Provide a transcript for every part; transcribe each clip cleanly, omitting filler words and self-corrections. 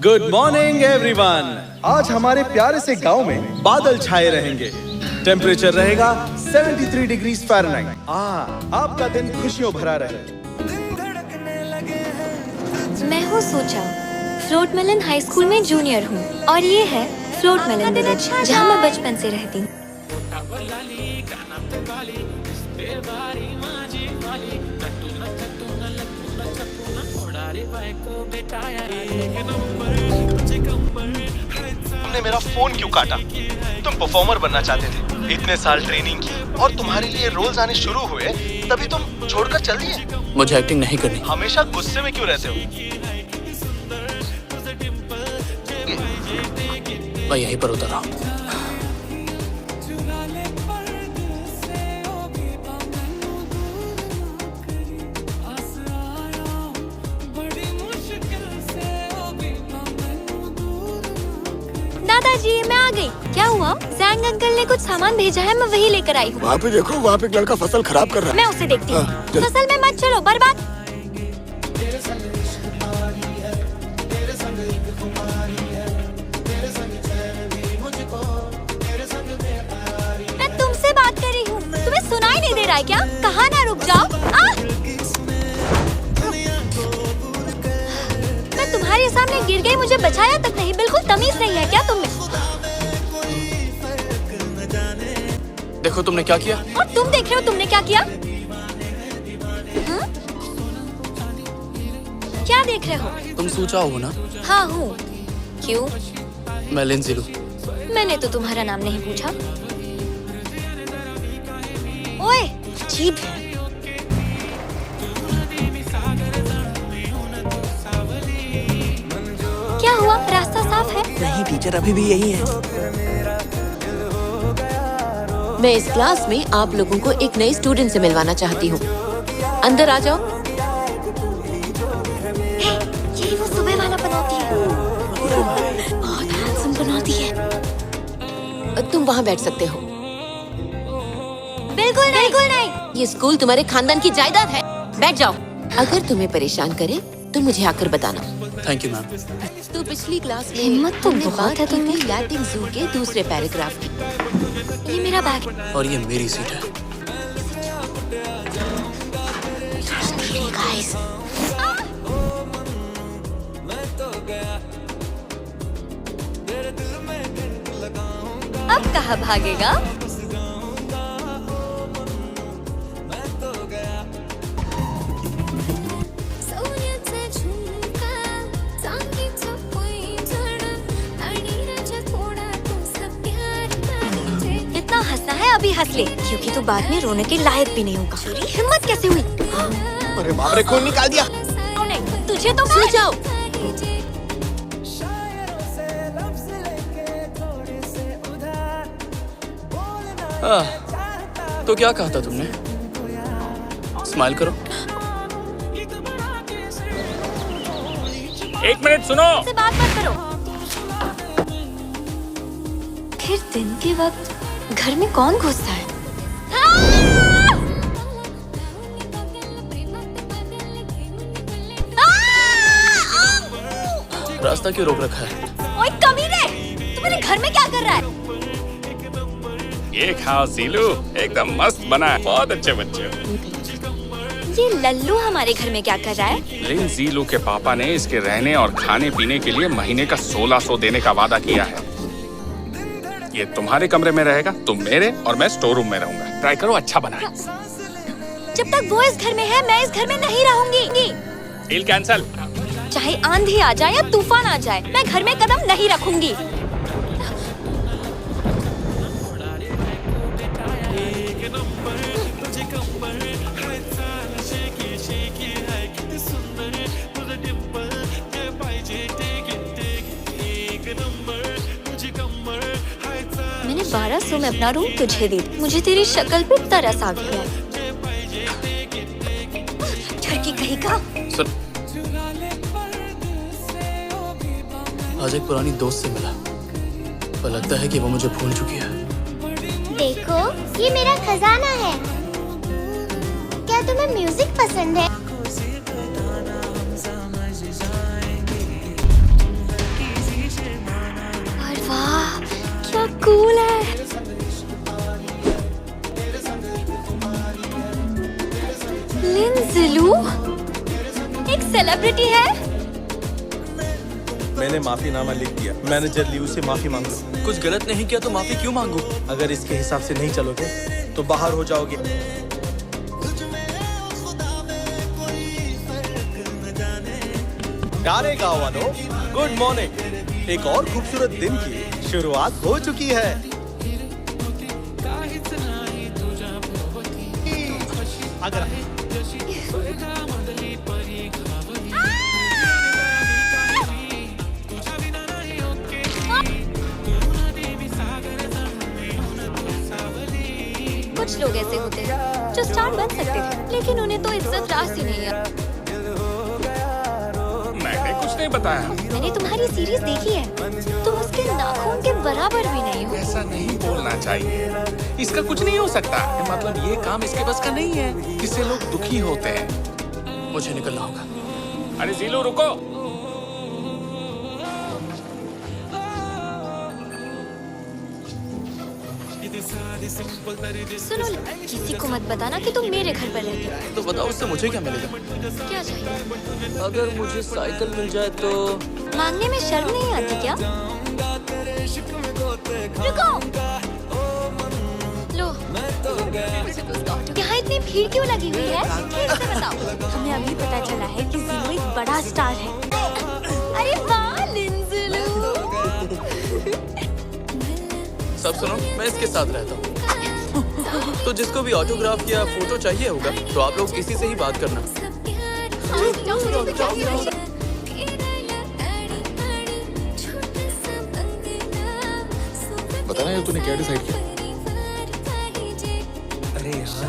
Good morning everyone. आज हमारे प्यारे से गांव में बादल छाए रहेंगे। टेम्परेचर रहेगा 73 डिग्री फ़ारेनहाइट। आपका दिन खुशियों भरा रहे। मैं हूँ सोचा, फ्लोट मेलन हाई स्कूल में जूनियर हूँ और ये है फ्लोट मेलन विलेज, जहाँ मैं बचपन से रहती हूँ। तुमने मेरा फोन क्यों काटा? तुम परफॉर्मर बनना चाहते थे, इतने साल ट्रेनिंग की और तुम्हारे लिए रोल्स आने शुरू हुए तभी तुम छोड़कर चल दिए। मुझे एक्टिंग नहीं करनी। हमेशा गुस्से में क्यों रहते हो? मैं यहीं पर उतर रहा हूँ। दादाजी मैं आ गई। क्या हुआ? जैंग अंकल ने कुछ सामान भेजा है, मैं वही लेकर आई हूँ। वहाँ पे देखो, वहाँ पे एक लड़का फसल खराब कर रहा है। मैं उसे देखती हूँ। फसल में मत चलो, बर्बाद। मैं तुमसे बात कर रही हूँ, तुम्हें सुनाई नहीं दे रहा है क्या? कहाँ ना रुक जाओ। मैं तुम्हारे सामने गिर गई, मुझे बचाया तक नहीं। बिल्कुल तमीज नहीं है क्या तुम्हें? देखो तुमने क्या किया। और तुम देख रहे हो तुमने क्या किया? क्या देख रहे हो? तुम सूचा हो ना? हाँ हूँ। क्यों? मैं लिंजी लू। मैंने तो तुम्हारा नाम नहीं पूछा। ओए, अजीब है। क्या हुआ? रास्ता साफ है? नहीं टीचर, अभी भी यही है। मैं इस क्लास में आप लोगों को एक नई स्टूडेंट से मिलवाना चाहती हूँ। अंदर आ जाओ। यही वो सुबह वाला बनाती है। बहुत हैंडसम बनाती है। तुम वहाँ बैठ सकते हो। बिल्कुल नहीं, बिल्कुल नहीं। ये स्कूल तुम्हारे खानदान की जायदाद है। बैठ जाओ। अगर तुम्हें परेशान करे तो मुझे आकर बताना। Thank you ma'am. तो पिछली क्लास में हिम्मत तो बहुत है तुम में। लैटिन ज़ू के दूसरे पैराग्राफ की। ये मेरा बैग है। और ये मेरी सीट है। गाइस। अब कहाँ भागेगा? हंसना है अभी हंस ले, क्योंकि तू बाद में रोने के लायक भी नहीं होगा। हिम्मत कैसे हुई? अरे बाप रे, खून निकाल दिया। तुझे तो सो जाओ। तो क्या कहा था तुमने? स्माइल करो। एक मिनट सुनो। से बात मत करो। फिर दिन के वक्त घर में कौन घुसता है? रास्ता क्यों रोक रखा है? ओए कमीने, तू मेरे घर में क्या कर रहा है? ये खाओ सीलू, एकदम मस्त बना है। बहुत अच्छे बच्चे हो। ये लल्लू हमारे घर में क्या कर रहा है? लिन जीलू के पापा ने इसके रहने और खाने पीने के लिए महीने का 1600 देने का वादा किया है। ये तुम्हारे कमरे में रहेगा, तुम मेरे, और मैं स्टोर रूम में रहूंगा। ट्राई करो, अच्छा बना है। जब तक वो इस घर में है, मैं इस घर में नहीं रहूंगी। Deal cancel. चाहे आंधी आ जाए या तूफान आ जाए, मैं घर में कदम नहीं रखूंगी। मैंने 1200 में अपना रूम तुझे दी। मुझे तेरी शक्ल पे तरस आ गया। ठरकी कहीं का। सुन, आज एक पुरानी दोस्त से मिला, पर लगता है कि वो मुझे भूल चुकी है। देखो, ये मेरा खजाना है। क्या तुम्हें म्यूजिक पसंद है? सेलिब्रिटी है। मैंने माफीनामा लिख दिया। मैनेजर लियू से माफी मांग लो। कुछ गलत नहीं किया तो माफी क्यों मांगू? अगर इसके हिसाब से नहीं चलोगे तो बाहर हो जाओगे। प्यारे गाँव वालों, गुड मॉर्निंग। एक और खूबसूरत दिन की शुरुआत हो चुकी है। अगर कुछ लोग ऐसे होते हैं जो स्टार बन सकते थे, लेकिन उन्हें तो इज्जत रास ही नहीं है। मैंने कुछ नहीं बताया। मैंने तुम्हारी सीरीज देखी है, तुम उसके नाखून के बराबर भी नहीं हो। ऐसा नहीं बोलना चाहिए। इसका कुछ नहीं हो सकता। मतलब ये काम इसके बस का नहीं है। इससे लोग दुखी होते हैं। मुझे निकलना होगा। अरे जीलू रुको। सुनो, किसी को मत बताना कि तुम मेरे घर पर रहते हो। तो बताओ उससे मुझे क्या मिलेगा? क्या चाहिए? अगर मुझे साइकिल मिल जाए तो। मांगने में शर्म नहीं आती क्या? रुको, लो। यहाँ इतनी भीड़ क्यों लगी हुई है? ठीक से बताओ। हमें अभी पता चला है कि जीलू एक बड़ा स्टार है। अरे वाह लिंजुलू। सब सुनो, मैं इसके साथ रहता हूँ। तो जिसको भी ऑटोग्राफ या फोटो चाहिए होगा तो आप लोग इसी से ही बात करना। बता ना यार, तूने क्या डिसाइड किया? अरे यार,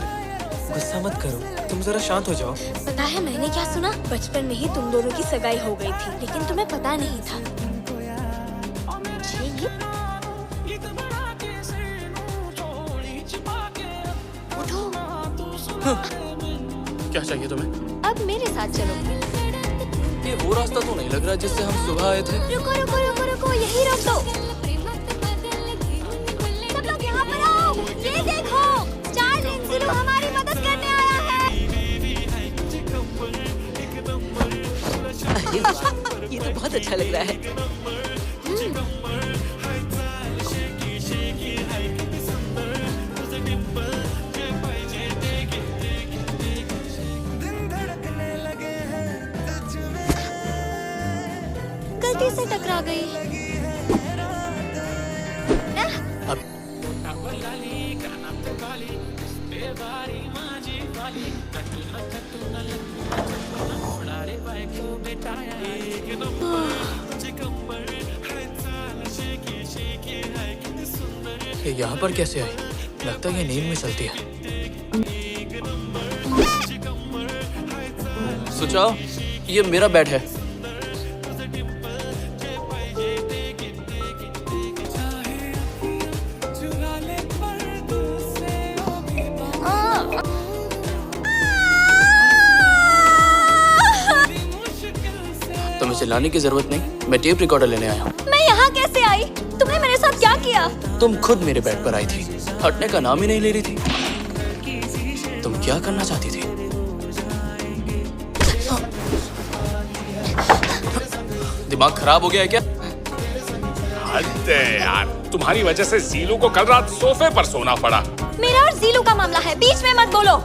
गुस्सा मत करो, तुम जरा शांत हो जाओ। पता है मैंने क्या सुना? बचपन में ही तुम दोनों की सगाई हो गई थी, लेकिन तुम्हें पता नहीं था। उठो। क्या चाहिए तुम्हें? अब मेरे साथ चलो। ये वो रास्ता तो नहीं लग रहा जिससे हम सुबह आए थे। रुको रुको रुको रुको, यही रोक दो। सब लोग यहाँ पर आओ। ये देखो, स्टार लिंजुलू हमारी मदद करने आया है। अरे वाह, ये तो बहुत अच्छा लग रहा है। गलती से टकरा गई। ये यहाँ पर कैसे आई? लगता है ये नींद में चलती है। सुचाओ, ये मेरा बेड है। तुम्हें चिल्लाने की जरूरत नहीं, मैं टेप रिकॉर्डर लेने आया हूँ। मैं यहाँ कैसे आई? तुमने मेरे साथ क्या किया? तुम खुद मेरे बेड पर आई थी, हटने का नाम ही नहीं ले रही थी। तुम क्या करना चाहती थी? दिमाग खराब हो गया है क्या? हद है यार, तुम्हारी वजह से जीलू को कल रात सोफे पर सोना पड़ा। मेरा और जीलू का मामला है, बीच में मत बोलो।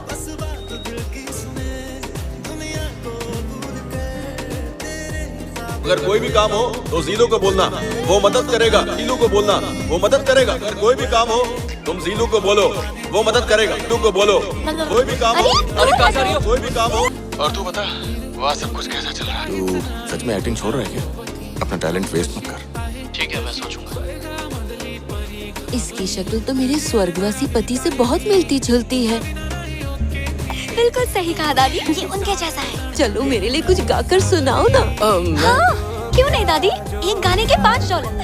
अगर कोई भी काम हो तो जीलू को बोलना, वो मदद करेगा। जीलू को बोलना, वो मदद करेगा। अगर कोई भी काम हो तुम जीलू को बोलो, वो मदद करेगा। जीलू को बोलो, कोई भी काम हो। अरे कहाँ जा रही हो? कोई भी काम हो। और तू बता, वहाँ सब कुछ कैसा चल रहा है? तू सच में एक्टिंग छोड़ रहा है क्या? अपना टैलेंट वेस्ट मत कर। ठीक है, मैं सोचूंगा। इसकी शक्ल तो मेरे स्वर्गवासी पति से बहुत मिलती जुलती है। बिल्कुल सही कहा दादी, ये उनके जैसा है। चलो मेरे लिए कुछ गाकर सुनाओ ना। हाँ, क्यों नहीं दादी? एक गाने के $5।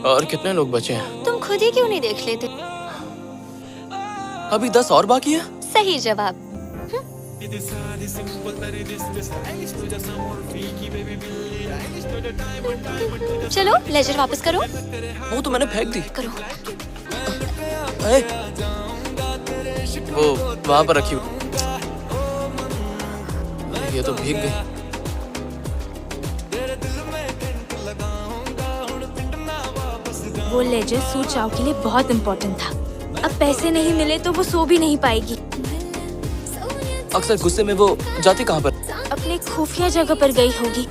और कितने लोग बचे हैं? तुम खुद ही क्यों नहीं देख लेते? अभी 10 और बाकी है। सही जवाब। चलो लेजर वापस करो। वो तो मैंने फेंक दी। करो। अरे, वो वहां पर रखी हुई। ये तो भीग गई। वो लेजर सू चाओ के लिए बहुत इम्पोर्टेंट था। अब पैसे नहीं मिले तो वो सो भी नहीं पाएगी। अक्सर गुस्से में वो जाती कहाँ पर? अपने खुफिया जगह पर गई होगी।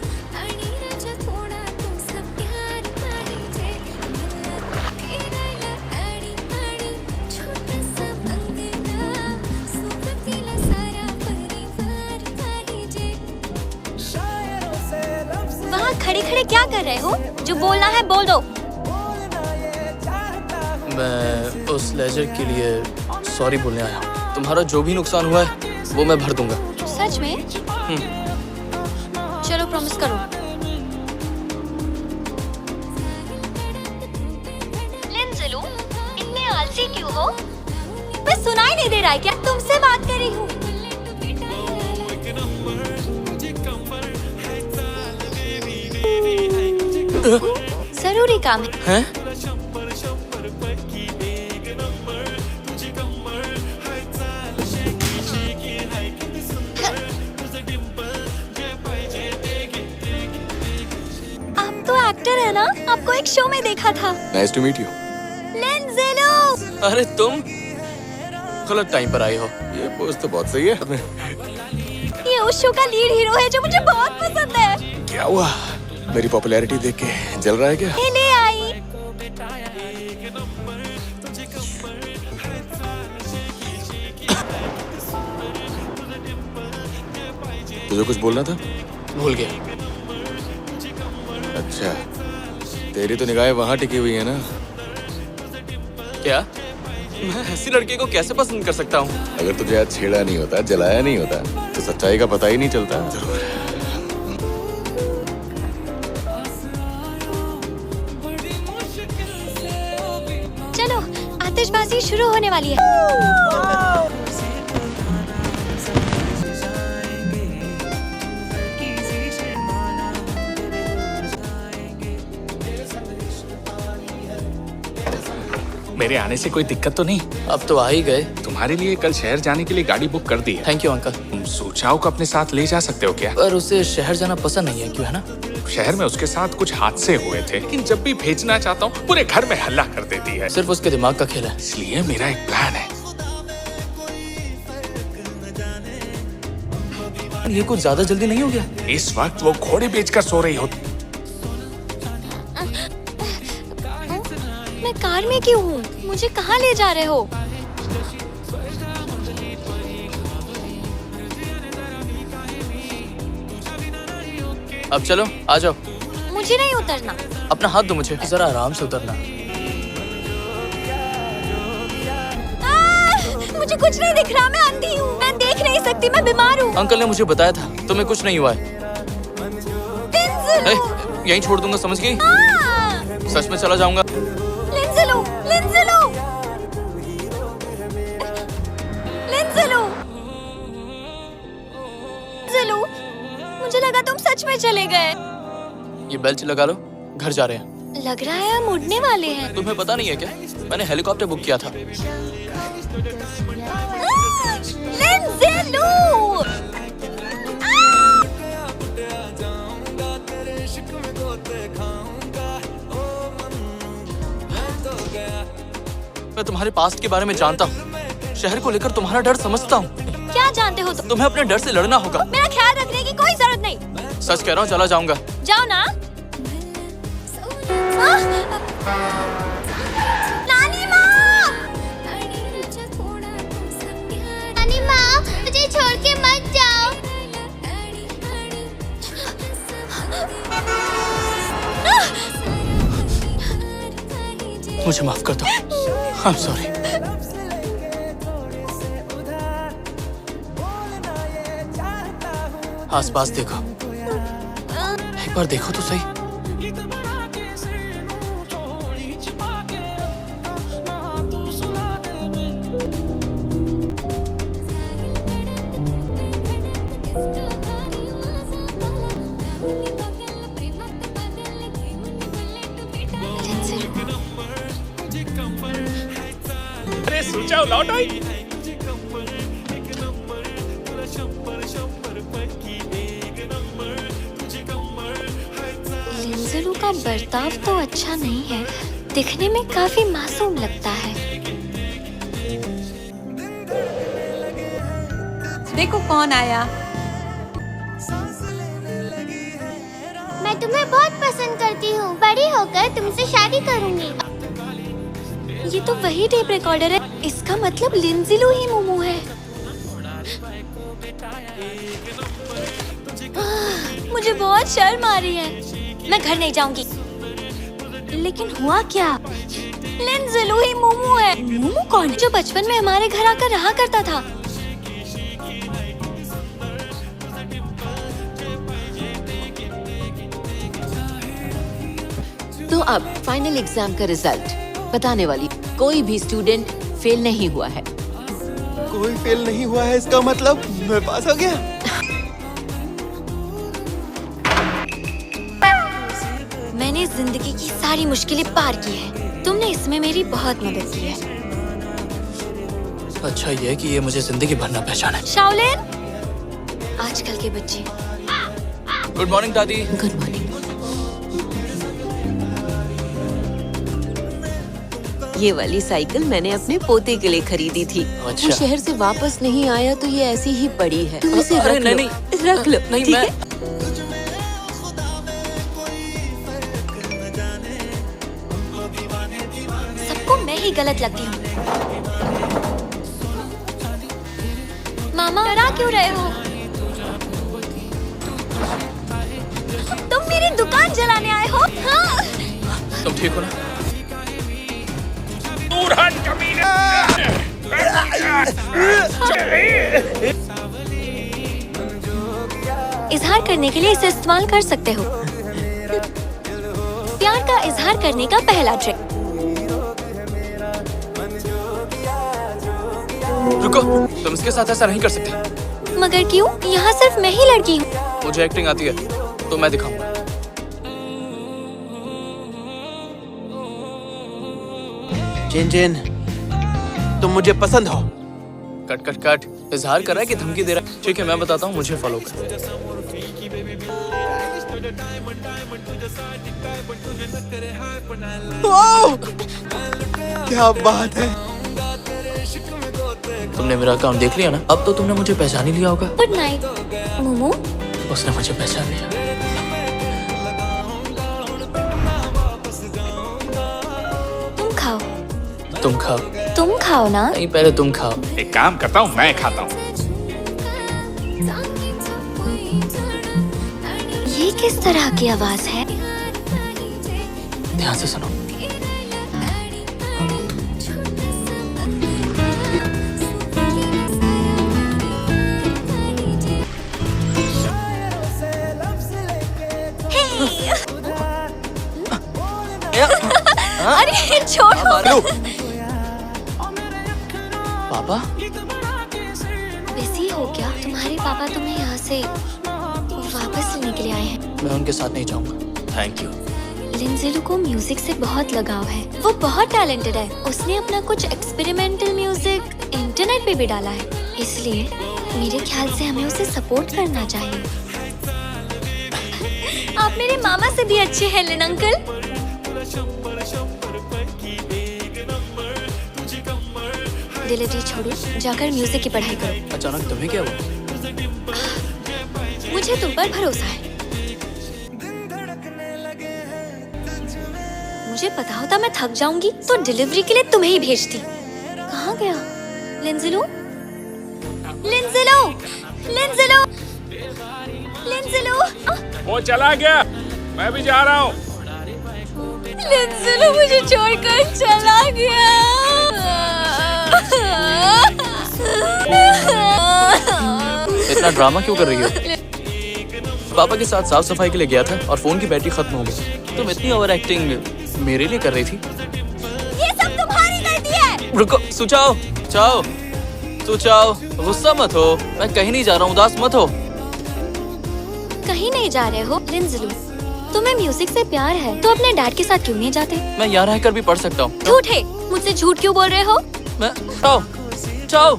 वहाँ खड़े खड़े क्या कर रहे हो? जो बोलना है बोल दो। मैं उस लेजर के लिए सॉरी बोलने आया हूँ। तुम्हारा जो भी नुकसान हुआ है वो मैं भर दूंगा। सच में? चलो प्रॉमिस करो। लिंज़लो, इतने आलसी क्यों हो? मैं सुनाई नहीं दे रहा है क्या? तुमसे बात कर रही हूँ। जरूरी काम है। आप तो एक्टर है ना? आपको एक शो में देखा था। Nice to meet you. लिंज़लो! अरे तुम गलत टाइम पर आई हो। ये पोस्ट तो बहुत सही है। ये उस शो का लीड हीरो है जो मुझे बहुत पसंद है। क्या हुआ? मेरी पॉपुलैरिटी देख के जल रहा है क्या? ये ले आई। तुझे कुछ बोलना था? भूल गया। अच्छा, तेरी तो निगाहें वहाँ टिकी हुई है ना? क्या? मैं ऐसी लड़की को कैसे पसंद कर सकता हूँ? अगर तुझे आज छेड़ा नहीं होता, जलाया नहीं होता, तो सच्चाई का पता ही नहीं चलता। चलो आतिशबाजी शुरू होने वाली है। मेरे आने से कोई दिक्कत तो नहीं? अब तो आ ही गए। तुम्हारे लिए कल शहर जाने के लिए गाड़ी बुक कर दी है। Thank you uncle. तुम सूचाओ को अपने साथ ले जा सकते हो क्या? पर उसे शहर जाना पसंद नहीं है, क्यों है ना? शहर में उसके साथ कुछ हादसे हुए थे, लेकिन जब भी भेजना चाहता हूँ पूरे घर में हल्ला कर देती है। सिर्फ उसके दिमाग का खेल है। इसलिए मेरा एक प्लान है। ये कुछ ज्यादा जल्दी नहीं हो गया? इस वक्त वो घोड़े बेचकर सो रही होती। मैं कार में क्यों हूँ? मुझे कहाँ ले जा रहे हो? अब चलो आ जाओ। मुझे नहीं उतरना। अपना हाथ दो मुझे। जरा आराम से उतरना। मुझे कुछ नहीं दिख रहा। मैं अंधी हूँ। मैं देख नहीं सकती। मैं बीमार हूँ। अंकल ने मुझे बताया था तुम्हें कुछ नहीं हुआ है। यहीं छोड़ दूंगा, समझ गई? सच में चला जाऊंगा। लिंज़लो! लिंज़लो! लिंज़लो! लिंज़लो! मुझे लगा तुम सच में चले गए। ये बेल्ट लगा लो, घर जा रहे हैं। लग रहा है हम उड़ने वाले हैं। तुम्हें पता नहीं है क्या? मैंने हेलीकॉप्टर बुक किया था। लिंज़लो! मैं तुम्हारे पास्ट के बारे में जानता हूँ। शहर को लेकर तुम्हारा डर समझता हूँ। क्या जानते हो तुम? तुम्हें अपने डर से लड़ना होगा। मेरा ख्याल रखने की कोई जरूरत नहीं। सच कह रहा हूँ, चला जाऊंगा। जाओ ना। नानी माँ! नानी माँ, मुझे छोड़ के मत जाओ। मुझे माफ कर दो। I'm sorry। आसपास देखो, एक बार देखो तो सही। आओ लौट आई। लिंजलू का बर्ताव तो अच्छा नहीं है, दिखने में काफी मासूम लगता है। देखो कौन आया। मैं तुम्हें बहुत पसंद करती हूँ, बड़ी होकर तुमसे शादी करूंगी। ये तो वही टेप रिकॉर्डर है, इसका मतलब लिंजिलू ही मोमो है। मुझे बहुत शर्म आ रही है, मैं घर नहीं जाऊंगी। लेकिन हुआ क्या? लिंजिलू ही मोमो है। मोमो कौन है? जो बचपन में हमारे घर आकर रहा करता था। तो अब फाइनल एग्जाम का रिजल्ट बताने वाली। कोई भी स्टूडेंट फेल नहीं हुआ है। कोई फेल नहीं हुआ है, इसका मतलब मैं पास हो गया। मैंने जिंदगी की सारी मुश्किलें पार की है, तुमने इसमें मेरी बहुत मदद की है। अच्छा ये है कि ये मुझे जिंदगी भर ना पहचाने। शाओलिन, आजकल के बच्चे। गुड मॉर्निंग दादी। Good morning. ये वाली साइकिल मैंने अपने पोते के लिए खरीदी थी। अच्छा। वो शहर से वापस नहीं आया तो ये ऐसी ही पड़ी है। तुम इसे अरे रख लो। नहीं, रख लो। नहीं, ठीक मैं- है? सबको मैं ही गलत लगती हूँ। मामा डरा क्यों रहे हो? तुम मेरी दुकान जलाने आए हो? हाँ? तुम ठीक हो ना? दूर हट कमीने। इजहार करने के लिए इसे इस्तेमाल कर सकते हो। प्यार का इजहार करने का पहला ट्रिक। रुको, तुम इसके साथ ऐसा नहीं कर सकते। मगर क्यों? यहाँ सिर्फ मैं ही लड़की हूँ। मुझे एक्टिंग आती है, तो मैं दिखाऊंगा। जिन जिन, तुम मुझे पसंद हो। Cut cut cut. इजहार कर रहा है कि धमकी दे रहा है? ठीक है मैं बताता हूँ, मुझे फॉलो कर। वाह! क्या बात है। तुमने मेरा अकाउंट देख लिया ना? अब तो तुमने मुझे पहचान ही लिया होगा। Good night momo. उसने मुझे पहचान लिया। तुम खाओ। तुम खाओ। तुम खाओ ना। नहीं पहले तुम खाओ। एक काम करता हूँ, मैं खाता हूँ। ये किस तरह की आवाज है? ध्यान से सुनो। अरे छोड़ो। पापा? बिजी हो क्या? तुम्हारे पापा तुम्हें यहाँ से वापस लेने के लिए आए हैं। मैं उनके साथ नहीं जाऊंगा। Thank you. लिंजिलू को म्यूजिक से बहुत लगाव है, वो बहुत टैलेंटेड है। उसने अपना कुछ एक्सपेरिमेंटल म्यूजिक इंटरनेट पे भी डाला है, इसलिए मेरे ख्याल से हमें उसे सपोर्ट करना चाहिए। आप मेरे मामा से भी अच्छे हैं लिन अंकल। डिलीवरी छोड़ो, जाकर म्यूजिक की पढ़ाई करो। अचानक तुम्हें क्या हुआ? मुझे तुम पर भरोसा है। मुझे पता होता मैं थक जाऊंगी तो डिलीवरी के लिए तुम्हें ही भेजती। कहाँ गया लिंजिलू? लिंजिलू! लिंजिलू! लिंजिलू! वो चला गया, मैं भी जा रहा हूँ। लिंजिलू मुझे छोड़कर चला गया। इतना ड्रामा क्यों कर रही हो? पापा के साथ साफ सफाई के लिए गया था और फोन की बैटरी खत्म हो गई। तुम इतनी ओवर एक्टिंग मेरे लिए कर रही थी। ये सब तुम्हारी गलती है। रुको, सुचाओ, चाओ, सुचाओ, गुस्सा मत हो। मैं कहीं नहीं जा रहा हूँ, उदास मत हो। कहीं नहीं जा रहे हो लिंजिलू? तुम्हें म्यूजिक से प्यार है तो अपने डैड के साथ क्यों नहीं जाते? मैं यहाँ रहकर भी पढ़ सकता हूँ। झूठ है, मुझसे झूठ क्यों बोल रहे हो? मैं, आओ। चाओ।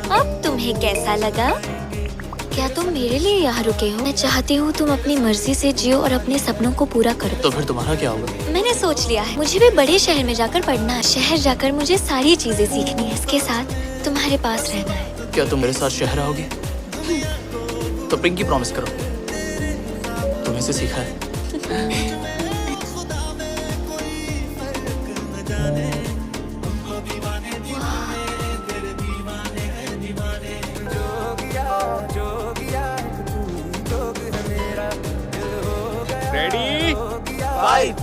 अब तुम्हें कैसा लगा? क्या तुम मेरे लिए यहाँ रुके हो? मैं चाहती हूँ तुम अपनी मर्जी से जियो और अपने सपनों को पूरा करो। तो फिर तुम्हारा क्या होगा? मैंने सोच लिया है, मुझे भी बड़े शहर में जाकर पढ़ना है। शहर जाकर मुझे सारी चीजें सीखनी है। इसके साथ तुम्हारे पास रहना है। क्या तुम मेरे साथ शहर आओगी? तो पिंकी प्रॉमिस करो, तुम्हें से सीखा है। रेडी? 5